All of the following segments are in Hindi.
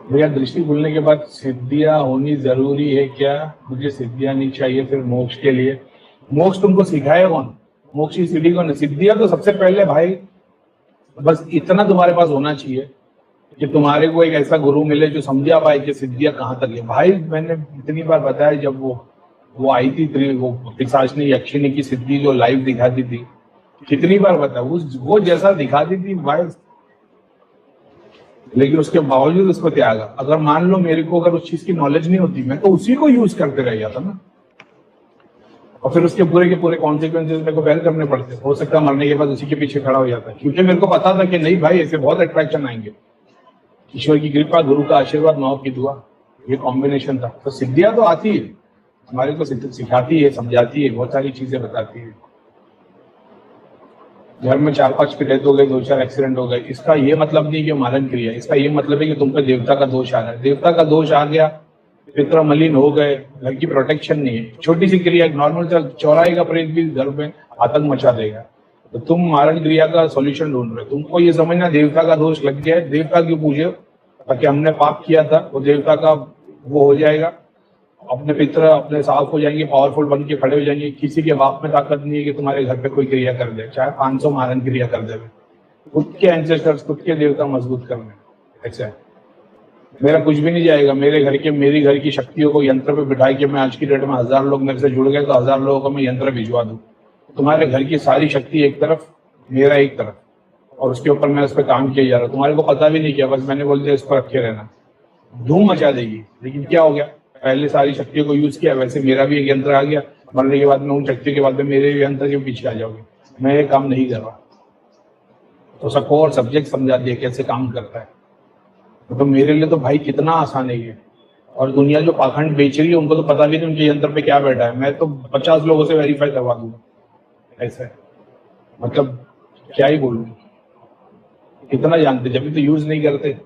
भैया दृष्टि खुलने के बाद सिद्धियां होनी जरूरी है क्या? मुझे सिद्धियां नहीं चाहिए फिर मोक्ष के लिए। मोक्ष तुमको सिखाया कौन? मोक्ष की सीढ़ी कौन? सिद्धियां तो सबसे पहले भाई बस इतना तुम्हारे पास होना चाहिए कि तुम्हारे को एक ऐसा गुरु मिले जो समझा पाए कि सिद्धियां कहाँ तक है। भाई मैंने इतनी बार बताया, जब वो आई थी वो पिशाचनी यक्षिणी की सिद्धि जो लाइव दिखाती थी, कितनी बार बताया वो जैसा दिखाती थी भाई, लेकिन उसके बावजूद उसको त्यागा। अगर मान लो मेरे को अगर उस चीज की नॉलेज नहीं होती, मैं तो उसी को यूज करते रह जाता ना, और फिर उसके पूरे के पूरे कॉन्सिक्वेंसेज मेरे को बेयर करने पड़ते। हो सकता है मरने के बाद उसी के पीछे खड़ा हो जाता है, क्योंकि मेरे को पता था कि नहीं भाई ऐसे बहुत अट्रैक्शन आएंगे। ईश्वर की कृपा, गुरु का आशीर्वाद, माँ की दुआ, ये कॉम्बिनेशन था। तो सिद्धियां तो आती है हमारे को, सिखाती है, समझाती है, बहुत सारी चीजें बताती है। घर में 4-5 की डेथ हो गई, 2-4 एक्सीडेंट हो गए, इसका ये मतलब नहीं कि मालन क्रिया, इसका ये मतलब है कि तुम पे देवता का दोष आ रहा है। देवता का दोष आ गया, पितर मलिन हो गए, घर की प्रोटेक्शन नहीं है, छोटी सी क्रिया, नॉर्मल चौराहे का प्रेत भी घर में आतंक मचा देगा। तो तुम मारण क्रिया का सॉल्यूशन ढूंढ रहे हो। तुमको ये समझना देवता का दोष लग गया है, देवता क्यों पूजे? ताकि हमने पाप किया था वो देवता का वो हो जाएगा, अपने पितर अपने साफ हो जाएंगे, पावरफुल बन के खड़े हो जाएंगे। किसी के बाप में ताकत नहीं है कि तुम्हारे घर पे कोई क्रिया कर दे, चाहे 500 मारण क्रिया कर दे। खुद के एंसेस्टर्स, खुद के देवता मजबूत करने, ऐसा है। मेरा कुछ भी नहीं जाएगा, मेरी घर की शक्तियों को यंत्र पे बिठाई के मैं आज की डेट में 1000 लोग मेरे से जुड़ गए तो 1000 लोगों को मैं यंत्र भिजवा दूं। तुम्हारे घर की सारी शक्ति एक तरफ, मेरा एक तरफ, और उसके ऊपर मैं उस पर काम किया जा रहा हूँ। तुम्हारे को पता भी नहीं किया, बस मैंने बोल दिया इस पर रखे रहना, धूम मचा देगी। लेकिन क्या हो गया, पहले सारी शक्तियों को यूज किया, वैसे मेरा भी एक यंत्र आ गया। मरने के बाद में उन शक्तियों के बाद में मेरे यंत्र के पीछे आ जाओगे। मैं ये काम नहीं कर रहा। तो सबको और सब्जेक्ट समझा दिया कैसे काम करता है। तो मेरे लिए तो भाई कितना आसान है ये। और दुनिया जो पाखंड बेच रही है उनको तो पता भी नहीं उनके यंत्र पे क्या बैठा है। मैं तो 50 लोगों से वेरीफाई करवा दूंगा, ऐसा है। मतलब क्या ही बोलूं, कितना जानते, जब भी तो यूज नहीं करते।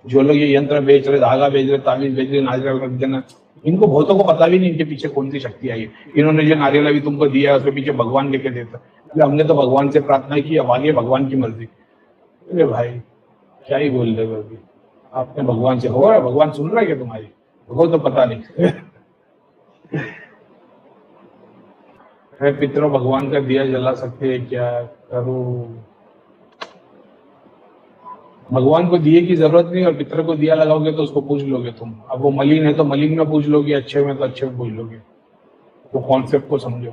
जो लोग ये यंत्र बेच रहे, धागा बेच रहे, ताबीज बेच रहे, नारियल रख देना, इनको बहुतों को पता भी नहीं इनके पीछे कौन सी शक्ति आई है। इन्होंने जो नारियल अभी तुमको दिया है उसके पीछे भगवान लेके देता है। हमने तो भगवान से प्रार्थना की, अब आगे भगवान की मर्जी। अरे भाई क्या ही बोल रहे हो अभी, आपने भगवान से हो रहा, भगवान सुन रहा है क्या तुम्हारी? वो तो पता नहीं। मैं पितरों भगवान का दिया जला सकते हैं क्या? करूं? भगवान को दिए की जरूरत नहीं, और पितर को दिया लगाओगे तो उसको पूछ लोगे तुम। अब वो मलिन है तो मलिन में पूछ लोगे, अच्छे में तो अच्छे में पूछ लोगे। तो कॉन्सेप्ट को समझो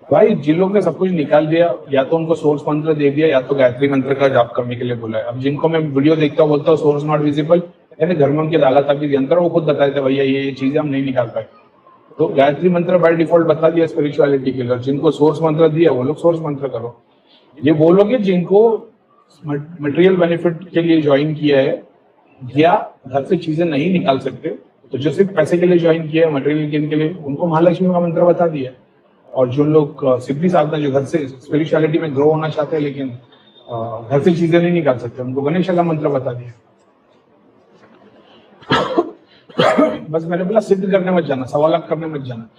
भाई। जिन लोग ने सब कुछ निकाल दिया, या तो उनको सोर्स मंत्र दे दिया, या तो गायत्री मंत्र का जाप करने के लिए बोला है। अब जिनको मैं वीडियो देखता हूँ, बोलता हूँ सोर्स नॉट विजिबल, यानी घर में उनके दादा ताबीज यंत्र, वो खुद बताए थे भैया ये चीजें हम नहीं निकाल पाए। तो गायत्री मंत्र बाय डिफॉल्ट बता दिया स्पिरिचुअलिटी के लिए। जिनको सोर्स मंत्र दिया वो लोग सोर्स मंत्र करो। ये बोलोगे जिनको मटेरियल बेनिफिट के लिए ज्वाइन किया है, या घर से चीजें नहीं निकाल सकते, तो जो सिर्फ पैसे के लिए ज्वाइन किया है, मटेरियल गेन के लिए, उनको महालक्ष्मी का मंत्र बता दिया। और जो लोग सिद्धि साधना, जो घर से स्पिरिचुअलिटी में ग्रो होना चाहते हैं लेकिन घर से चीजें नहीं निकाल सकते, उनको गणेश का मंत्र बता दिया। बस मैंने बोला सिद्ध करने मत जाना, सवाल करने मत जाना।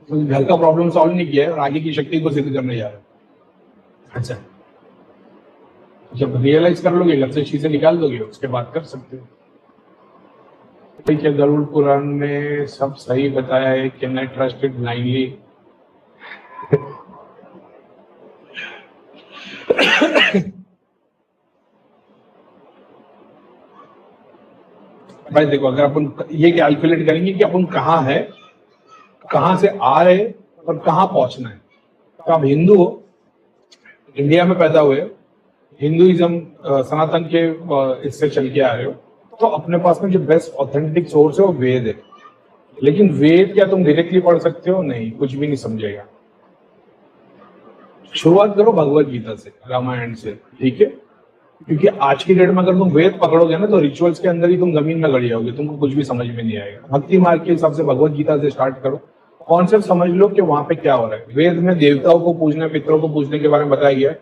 तो घर का प्रॉब्लम सॉल्व नहीं किया है और आगे की शक्ति को सिद्ध करने जा रहे हो। अच्छा, जब रियलाइज कर लोगे, घर से चीजें निकाल दोगे, उसके बाद कर सकते हो। ठीक है, गरुड़ पुराण में सब सही बताया है कि न ट्रस्टेड ब्लाइंडली। भाई देखो, अगर अपन ये कैलकुलेट करेंगे कि अपन कहाँ है, कहाँ से आ रहे और कहाँ पहुंचना है, तो आप हिंदू हो, इंडिया में पैदा हुए, हिंदुइज्म सनातन के इससे चल के आ रहे हो, तो अपने पास में जो बेस्ट ऑथेंटिक सोर्स है वो वेद है। लेकिन वेद क्या तुम डायरेक्टली पढ़ सकते हो? नहीं, कुछ भी नहीं समझेगा। शुरुआत करो भगवत गीता से, रामायण से, ठीक है? क्योंकि आज की डेट में अगर तुम वेद पकड़ोगे ना, तो रिचुअल्स के अंदर ही तुम जमीन में गड़ जाओगे, तुमको कुछ भी समझ में नहीं आएगा। भक्ति मार्ग के हिसाब से भगवत गीता से स्टार्ट करो, कॉन्सेप्ट समझ लो कि वहां पे क्या हो रहा है। वेद में देवताओं को पूजने, पितरों को पूजने के बारे में बताया गया है।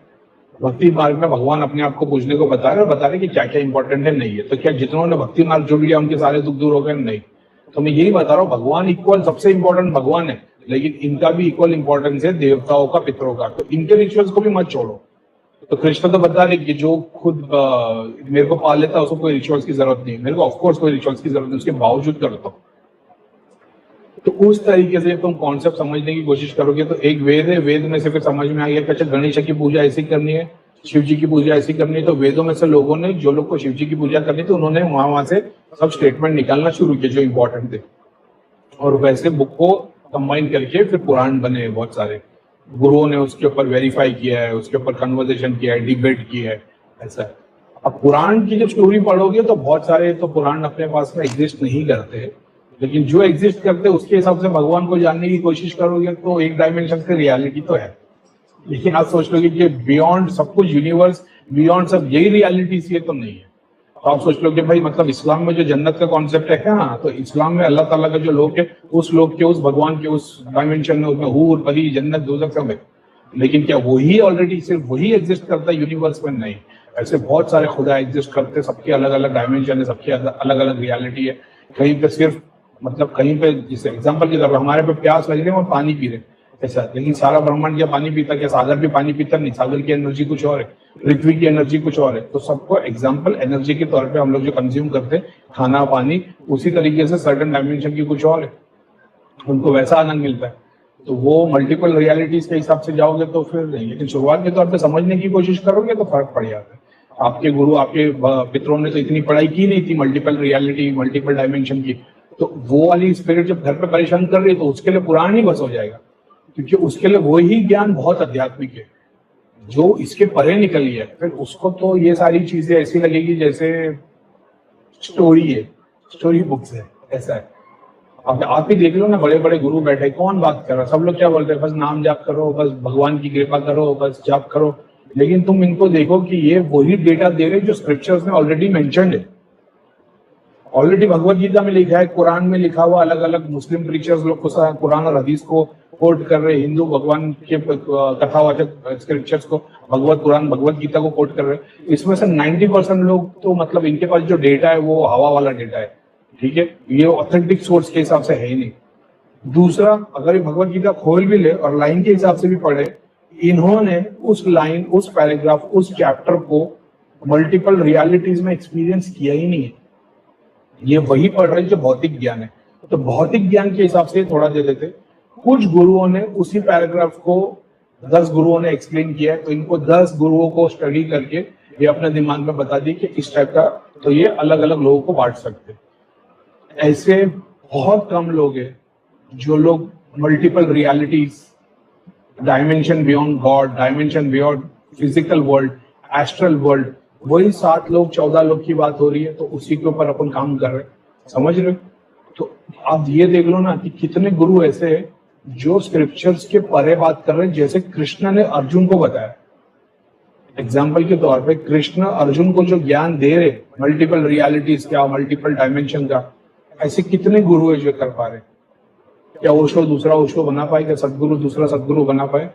भक्ति मार्ग में भगवान अपने आप को पूजने को बता रहे हैं, और बता रहे कि क्या क्या इंपॉर्टेंट है, नहीं है। तो क्या जितनों ने भक्ति मार्ग जुड़ लिया उनके सारे दुख दूर हो गए? नहीं। तो मैं यही बता रहा हूँ, भगवान इक्वल सबसे इंपॉर्टेंट भगवान है, लेकिन इनका भी इक्वल इंपॉर्टेंस है देवताओं का, पितरों का। तो इनके रिचुअल्स को भी मत छोड़ो। तो कृष्ण तो बता रहे कि जो खुद मेरे को पाल लेता है उसको कोई रिचुअल्स की जरूरत नहीं है, मेरे को ऑफकोर्स कोई रिचुअल्स की जरूरत नहीं, उसके बावजूद करता हूँ। तो उस तरीके से तुम कॉन्सेप्ट समझने की कोशिश करोगे तो एक वेद है, वेद में से फिर समझ में आ गया कि अच्छा गणेश की पूजा ऐसी करनी है, शिव जी की पूजा ऐसी करनी है। तो वेदों में से लोगों ने, जो लोग को शिव जी की पूजा करनी थी, उन्होंने वहां से सब स्टेटमेंट निकालना शुरू किए जो इंपॉर्टेंट थे, और वैसे बुक को कंबाइन करके फिर पुराण बने बहुत सारे। गुरुओं ने उसके ऊपर वेरीफाई किया है, उसके ऊपर कन्वर्सेशन किया है, डिबेट किया है, ऐसा है। अब पुराण की जब स्टोरी पढ़ोगे तो बहुत सारे तो पुराण अपने पास में एग्जिस्ट नहीं करते, लेकिन जो एग्जिस्ट करते हैं उसके हिसाब से भगवान को जानने की कोशिश करोगे तो एक डायमेंशन से रियलिटी तो है। लेकिन आप सोच लोगे कि बियॉन्ड सब कुछ यूनिवर्स, बियॉन्ड सब यही रियलिटी है, तो नहीं है। तो आप सोच लो कि भाई मतलब इस्लाम में जो जन्नत का कॉन्सेप्ट है क्या, तो इस्लाम में अल्लाह ताला का जो लोग है, उस लोग के, उस भगवान के उस डायमेंशन में, उसमें हूर परी जन्नत दोज़ख सब है। लेकिन क्या वही ऑलरेडी सिर्फ वही एग्जिस्ट करता है यूनिवर्स में? नहीं, ऐसे बहुत सारे खुदा एग्जिस्ट करते हैं, सबके अलग अलग डायमेंशन है, सबकी अलग अलग रियलिटी है। कहीं पे सिर्फ मतलब कहीं पे, जैसे एग्जाम्पल की तरफ हमारे पे प्यास लग रही है और पानी पी रहे हैं ऐसा, लेकिन सारा ब्रह्मांड क्या पानी पीता? क्या सागर भी पानी पीता? नहीं, सागर की एनर्जी कुछ और है, पृथ्वी की एनर्जी कुछ और है। तो सबको एग्जाम्पल एनर्जी के तौर पे हम लोग जो कंज्यूम करते हैं खाना पानी, उसी तरीके से सर्टेन डायमेंशन की कुछ और है, उनको वैसा आनंद मिलता है। तो वो मल्टीपल रियलिटीज के हिसाब से जाओगे तो फिर नहीं, लेकिन शुरुआत के तौर पे समझने की कोशिश करोगे तो फर्क पड़ जाता है। आपके गुरु, आपके पितरों ने तो इतनी पढ़ाई की नहीं थी मल्टीपल रियलिटी, मल्टीपल डायमेंशन की, तो वो वाली स्पिरिट जब घर पे परेशान कर रही है तो उसके लिए पुराण ही बस हो जाएगा, क्योंकि उसके लिए वही ज्ञान बहुत आध्यात्मिक है जो इसके परे निकली है। फिर उसको तो ये सारी चीजें ऐसी लगेगी जैसे स्टोरी है, स्टोरी बुक्स है, ऐसा है। अब आप ही देख लो ना, बड़े बड़े गुरु बैठे, कौन बात कर रहा है? सब लोग क्या बोलते हैं? बस नाम जाप करो, बस भगवान की कृपा करो, बस जाप करो। लेकिन तुम इनको देखो कि ये वही डेटा दे रहे जो स्क्रिप्चर्स में ऑलरेडी मेंशन्ड है, ऑलरेडी भगवत गीता में लिखा है, कुरान में लिखा हुआ। अलग अलग मुस्लिम प्रीचर्स लोग कुरान और हदीस को कोट कर रहे, हिंदू भगवान के कथावाचक स्क्रिप्चर्स को, भगवत कुरान भगवत गीता को कोट कर रहे। इसमें से 90% लोग तो मतलब इनके पास जो डेटा है वो हवा वाला डेटा है, ठीक है, ये ऑथेंटिक सोर्स के हिसाब से है ही नहीं। दूसरा, अगर ये भगवत गीता खोल भी ले और लाइन के हिसाब से भी पढ़े, इन्होंने उस लाइन, उस पैराग्राफ, उस चैप्टर को मल्टीपल रियलिटीज में एक्सपीरियंस किया ही नहीं है। ये वही पढ़ रहे जो भौतिक ज्ञान है, तो भौतिक ज्ञान के हिसाब से थोड़ा दे देते। कुछ गुरुओं ने उसी पैराग्राफ को 10 गुरुओं ने एक्सप्लेन किया है, तो इनको 10 गुरुओं को स्टडी करके ये अपने दिमाग में बता दी कि इस टाइप का, तो ये अलग अलग लोगों को बांट सकते। ऐसे बहुत कम लोग हैं जो लोग multiple realities, dimension beyond God, dimension beyond physical world, astral world, वही 7 लोग 14 लोग की बात हो रही है, तो उसी के ऊपर अपन काम कर रहे हैं, समझ रहे हो? तो आप ये देख लो ना कि कितने गुरु ऐसे हैं जो स्क्रिप्चर्स के परे बात कर रहे हैं, जैसे कृष्ण ने अर्जुन को बताया। एग्जाम्पल के तौर पे कृष्ण अर्जुन को जो ज्ञान दे रहे मल्टीपल रियलिटीज का, मल्टीपल डायमेंशन का, ऐसे कितने गुरु है जो कर पा रहे? क्या ओशो दूसरा ओशो बना पाए? क्या सदगुरु दूसरा सदगुरु बना पाए?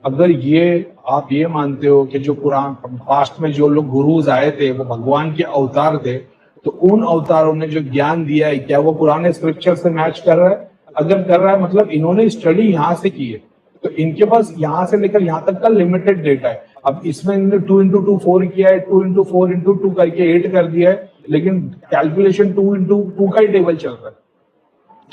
अगर ये आप ये मानते हो कि जो पुरान पास्ट में जो लोग गुरुज आए थे वो भगवान के अवतार थे, तो उन अवतारों ने जो ज्ञान दिया है क्या वो पुराने स्क्रिप्चर से मैच कर रहा है? अगर कर रहा है मतलब इन्होंने स्टडी यहाँ से की है, तो इनके पास यहाँ से लेकर यहाँ तक का लिमिटेड डेटा है। अब इसमें इन्होंने 2 into 2 4 किया है, 2 into 4 into 2 करके 8 कर दिया है, लेकिन कैलकुलेशन 2 into 2 का ही टेबल चल रहा है।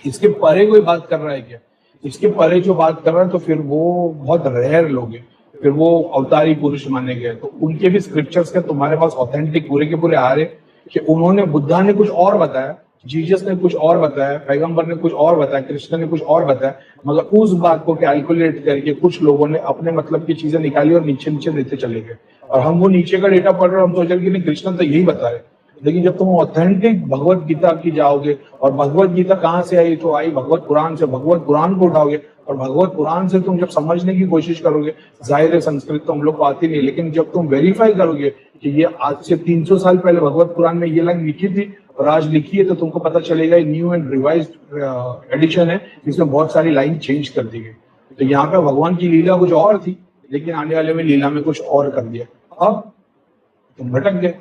इसके परे कोई बात कर रहा है क्या? इसके परे जो बात कर रहा है तो फिर वो बहुत रेयर लोग हैं, फिर वो अवतारी पुरुष माने गए। तो उनके भी स्क्रिप्चर्स के तुम्हारे पास ऑथेंटिक पूरे के पूरे आ रहे कि उन्होंने, बुद्धा ने कुछ और बताया, जीसस ने कुछ और बताया, पैगंबर ने कुछ और बताया, कृष्ण ने कुछ और बताया, मगर उस बात को कैलकुलेट करके कुछ लोगों ने अपने मतलब की चीजें निकाली और नीचे नीचे देते चले गए। और हम वो नीचे का डेटा पढ़ रहे हैं, हम सोच रहे कि नहीं कृष्ण तो यही बता रहे। लेकिन जब तुम ऑथेंटिक भगवत गीता की जाओगे, और भगवत गीता कहाँ से आई? तो आई भगवत पुराण से। भगवत पुराण को उठाओगे और भगवत पुराण से तुम जब समझने की कोशिश करोगे, जाहिर है संस्कृत तो हम लोग को आती नहीं, लेकिन जब तुम वेरीफाई करोगे कि ये आज से 300 साल पहले भगवत पुराण में ये लाइन लिखी थी और आज लिखी है, तो तुमको पता चलेगा न्यू एंड रिवाइज्ड एडिशन है, जिसमें बहुत सारी लाइन चेंज कर दी गई। तो यहाँ पे भगवान की लीला कुछ और थी, लेकिन आने वाले में लीला में कुछ और कर दिया। अब तुम भटक गए,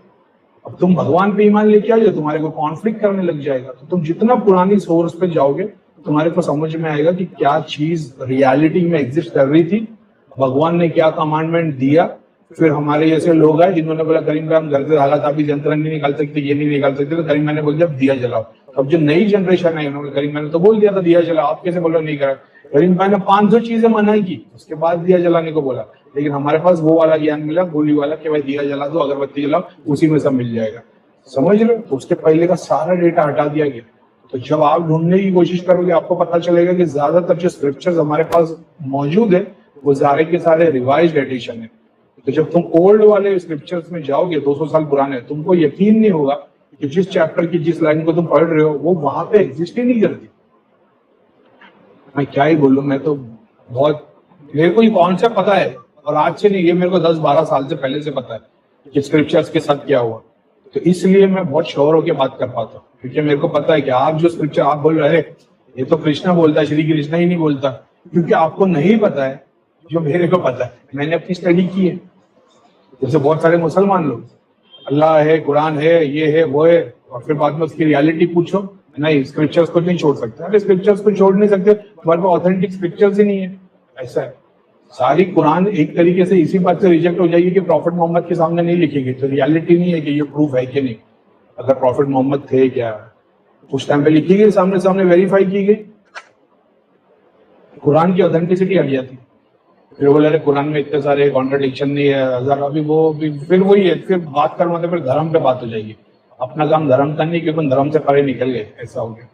अब तुम भगवान पे ईमान लेके आओगे, तुम्हारे को कॉन्फ्लिक्ट करने लग जाएगा। तो तुम जितना पुरानी सोर्स पे जाओगे, तुम्हारे को समझ में आएगा कि क्या चीज रियलिटी में एग्जिस्ट कर रही थी, भगवान ने क्या कमांडमेंट दिया, फिर हमारे जैसे लोग हैं जिन्होंने बोला करीम भाई हम घर से हालात अभी यंत्र नहीं निकाल सकते, ये नहीं निकाल सकते, तो करीम भाई ने बोल दिया दिया जलाओ। अब जो नई जनरेशन है उन्होंने करीम भाई ने तो बोल दिया था दिया जलाओ, आप कैसे बोल रहे नहीं करा। करीम भाई ने 500 चीजें मना की, उसके बाद दिया जलाने को बोला। लेकिन हमारे पास वो वाला ज्ञान मिला गोली वाला कि भाई दिया जला दो, अगरबत्ती जलाओ, उसी में सब मिल जाएगा। समझ रहे हो, उसके पहले का सारा डेटा हटा दिया गया। तो जब आप ढूंढने की कोशिश करोगे आपको पता चलेगा कि ज्यादातर जो स्क्रिप्चर्स हमारे पास मौजूद है वो सारे के सारे रिवाइज्ड एडिशन है। तो जब तुम ओल्ड वाले स्क्रिप्चर्स में जाओगे 200 साल पुराने, तुमको यकीन नहीं होगा कि जिस चैप्टर की जिस लाइन को तुम पढ़ रहे हो वो वहां पे एग्जिस्ट ही नहीं करती। मैं क्या ही बोलूं, मैं तो बहुत, मेरे को ये कॉन्सेप्ट पता है और आज से नहीं, ये मेरे को 10-12 साल से पहले से पता है कि स्क्रिप्चर्स के साथ क्या हुआ। तो इसलिए मैं बहुत श्योर होकर बात कर पाता हूँ, क्योंकि मेरे को पता है कि आप जो स्क्रिप्चर आप बोल रहे हैं ये तो कृष्णा बोलता है, श्री कृष्णा ही नहीं बोलता, क्योंकि आपको नहीं पता है जो मेरे को पता है। मैंने अपनी स्टडी की है। जैसे बहुत सारे मुसलमान लोग अल्लाह है, कुरान है, ये है, वो है, और फिर बाद में उसकी रियलिटी पूछो, नहीं स्क्रिप्चर्स को नहीं छोड़ सकते। अरे स्क्रिप्चर्स को छोड़ नहीं सकते, तुम्हारे पास ऑथेंटिक स्क्रिप्चर्स ही नहीं है। ऐसा है, सारी कुरान एक तरीके से इसी बात से रिजेक्ट हो जाएगी कि प्रॉफिट मोहम्मद के सामने नहीं लिखी गई, तो रियलिटी नहीं है कि ये प्रूफ है कि नहीं। अगर प्रॉफिट मोहम्मद थे क्या उस टाइम पे लिखी गई, सामने सामने वेरीफाई की गई, कुरान की ऑथेंटिसिटी हट जाती। फिर बोले अरे कुरान में इतने सारे कॉन्ट्रडिक्शन नहीं है, हजार अभी वो भी फिर वही है, फिर बात करवाते फिर धर्म पे बात हो जाएगी। अपना काम धर्म का नहीं, क्योंकि धर्म से परे निकल गए, ऐसा हो गया।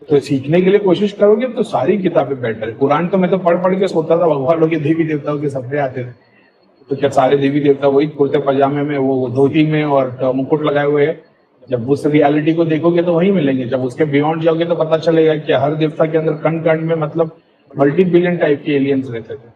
तो सीखने के लिए कोशिश करोगे तो सारी किताबें बेटर है। कुरान तो मैं तो पढ़ पढ़ के सोता था भगवान लोग देवी देवताओं के सपने आते थे, तो क्या सारे देवी देवता वही कुर्ते पजामे में, वो धोती में और मुकुट लगाए हुए है। जब उस रियलिटी को देखोगे तो वही मिलेंगे। जब उसके बियॉन्ड जाओगे तो पता चलेगा कि हर देवता के अंदर कण कण में मतलब मल्टी बिलियन टाइप के एलियंस रहते थे।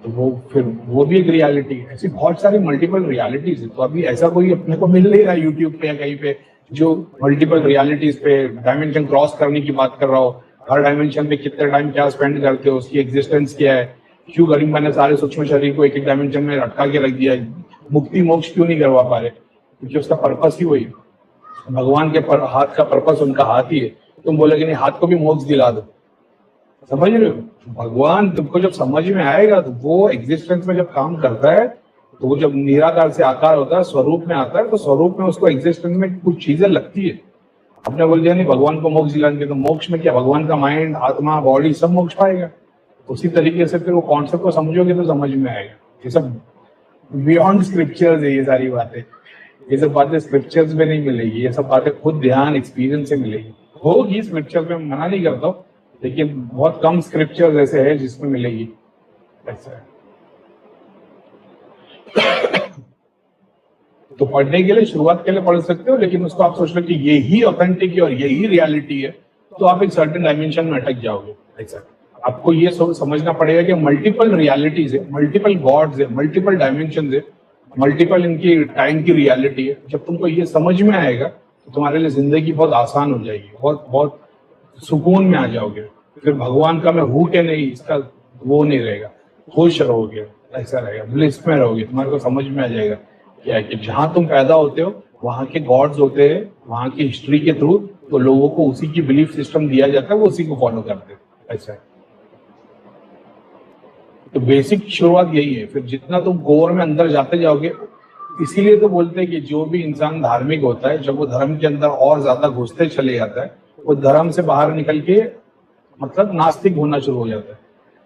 तो वो फिर वो भी एक रियलिटी है। ऐसी बहुत सारी मल्टीपल रियलिटीज है। तो अभी ऐसा कोई अपने को मिल नहीं रहा यूट्यूब पे या कहीं पे जो मल्टीपल रियलिटीज पे डायमेंशन क्रॉस करने की बात कर रहा हो। हर डायमेंशन पे कितने टाइम क्या स्पेंड करते हो, उसकी एग्जिस्टेंस क्या है, क्यों गरीब मैंने सारे सूक्ष्म शरीर को एक एक डायमेंशन में अटका के रख दिया, मुक्ति मोक्ष क्यों नहीं करवा पा रहे, क्योंकि उसका पर्पस ही वही। भगवान के हाथ का पर्पस उनका हाथ ही है। तुम बोले कि नहीं हाथ को भी मोक्ष दिला दो, समझ रहे हो। भगवान तुमको जब समझ में आएगा तो वो एग्जिस्टेंस में जब काम करता है, तो वो जब निराकार से आकार होता है, स्वरूप में आता है, तो स्वरूप में उसको एग्जिस्टेंस में कुछ चीजें लगती है। आपने बोल दिया नहीं भगवान को मोक्ष दिलाएंगे, तो मोक्ष में क्या भगवान का माइंड, आत्मा, बॉडी सब मोक्ष पाएगा। उसी तरीके से फिर वो कॉन्सेप्ट को समझोगे तो समझ में आएगा। ये सब बियॉन्ड स्क्रिप्चर्स है, ये सारी बातें, ये सब बातें स्क्रिप्चर्स में नहीं मिलेगी। ये सब बातें खुद ध्यान एक्सपीरियंस से मिलेगी। होगी स्क्रिप्चर्स में, मना नहीं करता हूँ, लेकिन बहुत कम स्क्रिप्चर्स ऐसे है जिसमें मिलेगी। ऐसा है। तो पढ़ने के लिए शुरुआत के लिए पढ़ सकते हो, लेकिन उसको आप सोच लो कि यही ऑथेंटिक है और यही रियलिटी है, तो आप एक सर्टेन डायमेंशन में अटक जाओगे। ऐसा आपको ये समझना पड़ेगा कि मल्टीपल रियलिटीज है, मल्टीपल गॉड्स है, मल्टीपल डायमेंशन है, मल्टीपल इनकी टाइम की रियलिटी है। जब तुमको ये समझ में आएगा तो तुम्हारे लिए जिंदगी बहुत आसान हो जाएगी, बहुत बहुत सुकून में आ जाओगे। फिर भगवान का मैं हूं के नहीं, इसका वो नहीं रहेगा, खुश रहोगे, ऐसा रहेगा, ब्लिस में रहोगे। तुम्हारे को समझ में आ जाएगा क्या है कि जहां तुम पैदा होते हो वहां के गॉड्स होते हैं, वहां की हिस्ट्री के थ्रू तो लोगों को उसी की बिलीफ सिस्टम दिया जाता है, वो उसी को फॉलो करते हैं। ऐसा है। तो बेसिक शुरुआत यही है। फिर जितना तुम कोर में अंदर जाते जाओगे, इसीलिए तो बोलते हैं कि जो भी इंसान धार्मिक होता है, जब वो धर्म के अंदर और ज्यादा घुसते चले जाता है, वो धर्म से बाहर निकल के मतलब नास्तिक होना शुरू हो जाता है।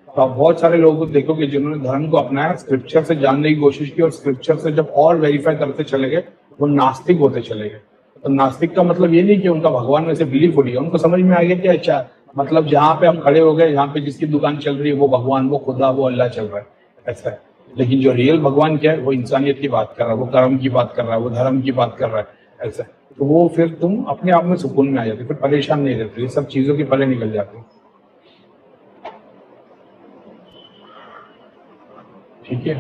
तो आप बहुत सारे लोगों को देखोगे जिन्होंने धर्म को अपनाया, स्क्रिप्चर से जानने की कोशिश की और स्क्रिप्चर से जब और वेरीफाई करते चले गए, वो नास्तिक होते चले गए। तो नास्तिक का मतलब ये नहीं कि उनका भगवान में से बिलीफ उठ गया, उनको समझ में आ गया कि अच्छा मतलब जहाँ पे हम खड़े हो गए, यहाँ पे जिसकी दुकान चल रही है वो भगवान, वो खुदा, वो अल्लाह चल रहा है, ऐसा है। लेकिन जो रियल भगवान क्या है, वो इंसानियत की बात कर रहा है, वो कर्म की बात कर रहा है, वो धर्म की बात कर रहा है, ऐसा है। तो वो फिर तुम अपने आप में सुकून में आ जाते, फिर परेशान नहीं रहते, ये सब चीजों के परे निकल जाते। ठीक है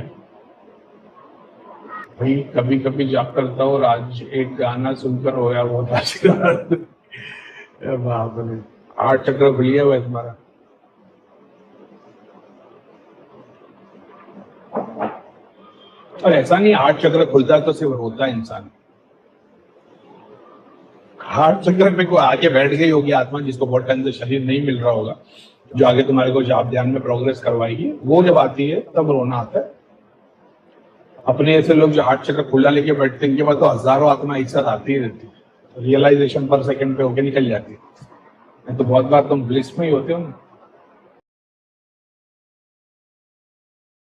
भाई, कभी कभी जाप करता हूँ और आज एक गाना सुनकर रोया बहुत आशीर्वाद। बाप रे, 8 चक्र खुलिया हुआ है तुम्हारा। और ऐसा नहीं 8 चक्र खुलता है तो सिर्फ रोता है इंसान। 8 चक्र पे कोई आके बैठ गई होगी आत्मा, जिसको बहुत टाइम से शरीर नहीं मिल रहा होगा, जो आगे तुम्हारे को जाप ध्यान में प्रोग्रेस करवाएगी, वो जब आती है तब रोना आता है। अपने ऐसे लोग जो हार्ट चक्र खुला लेके बैठते हैं, इनके पास तो हजारों आत्मा एक साथ आती ही रहती है, रियलाइजेशन पर सेकंड पे होके निकल जाती है। नहीं तो बहुत बार तुम ब्लिस में ही होते हो।